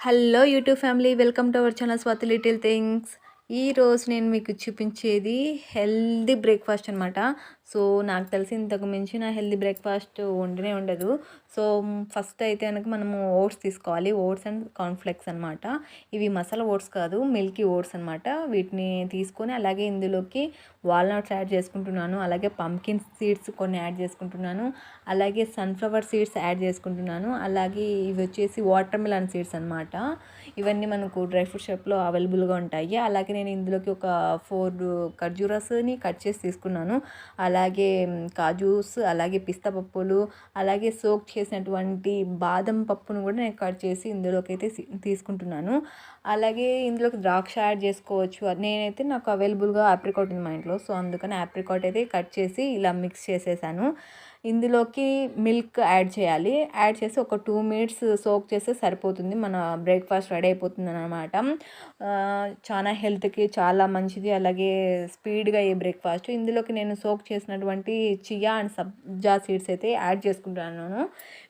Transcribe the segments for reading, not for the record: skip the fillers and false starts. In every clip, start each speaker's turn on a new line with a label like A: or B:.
A: Hello YouTube family, welcome to our channel Swathi little things. ఈరోజు నేను మీకు చూపించేది హెల్దీ బ్రేక్ఫాస్ట్ అనమాట. సో నాకు తెలిసి ఇంతకు మించిన హెల్దీ బ్రేక్ఫాస్ట్ ఉండనే ఉండదు. సో ఫస్ట్ అయితే కనుక మనము ఓట్స్ తీసుకోవాలి. ఓట్స్ అండ్ కార్న్ఫ్లెక్స్ అనమాట. ఇవి మసాలా ఓట్స్ కాదు, మిల్కీ ఓట్స్ అనమాట. వీటిని తీసుకొని అలాగే ఇందులోకి వాల్నట్స్ యాడ్ చేసుకుంటున్నాను. అలాగే పంకిన్ సీడ్స్ కొన్ని యాడ్ చేసుకుంటున్నాను. అలాగే సన్ఫ్లవర్ సీడ్స్ యాడ్ చేసుకుంటున్నాను. అలాగే ఇవి వచ్చేసి వాటర్ మిలన్ సీడ్స్ అనమాట. ఇవన్నీ మనకు డ్రై ఫ్రూట్ షాప్లో అవైలబుల్గా ఉంటాయి. అలాగే నేను ఇందులోకి ఒక 4 ఖర్జూరాస్ని కట్ చేసి తీసుకున్నాను. అలాగే కాజూస్, అలాగే పిస్తా పప్పులు, అలాగే సోక్ చేసినటువంటి బాదం పప్పును కూడా నేను కట్ చేసి ఇందులోకి అయితే తీసుకుంటున్నాను. అలాగే ఇందులోకి ద్రాక్ష యాడ్ చేసుకోవచ్చు. నేనైతే నాకు అవైలబుల్గా ఆప్రికాట్ ఉంది మా ఇంట్లో. సో అందుకని ఆప్రికాట్ అయితే కట్ చేసి ఇలా మిక్స్ చేసేసాను. ఇందులోకి మిల్క్ యాడ్ చేయాలి. యాడ్ చేసి ఒక 2 మినిట్స్ సోక్ చేస్తే సరిపోతుంది. మన బ్రేక్ఫాస్ట్ రెడీ అయిపోతుంది అన్నమాట. చాలా హెల్త్కి చాలా మంచిది. అలాగే స్పీడ్గా అయ్యే బ్రేక్ఫాస్ట్. ఇందులోకి నేను సోక్ చేసినటువంటి చియా అండ్ సబ్జా సీడ్స్ అయితే యాడ్ చేసుకుంటున్నాను.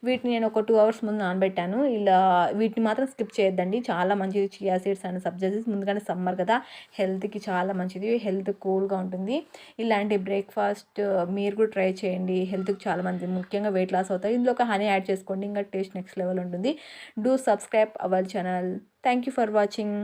A: వీటిని నేను ఒక 2 అవర్స్ ముందు నానబెట్టాను. ఇలా వీటిని మాత్రం స్కిప్ చేయొద్దండి, చాలా మంచిది chia seeds and sabja seeds. ముందుగానే సమ్మర్ కదా, హెల్త్కి చాలా మంచిది, హెల్త్ కూల్గా ఉంటుంది. ఇలాంటి బ్రేక్ఫాస్ట్ మీరు కూడా ట్రై చేయండి. హెల్త్కి చాలా మంచిది, ముఖ్యంగా వెయిట్ లాస్ అవుతాయి. ఇందులో ఒక హనీ యాడ్ చేసుకోండి, ఇంకా టేస్ట్ నెక్స్ట్ లెవెల్ ఉంటుంది. Do subscribe our channel. Thank you for watching.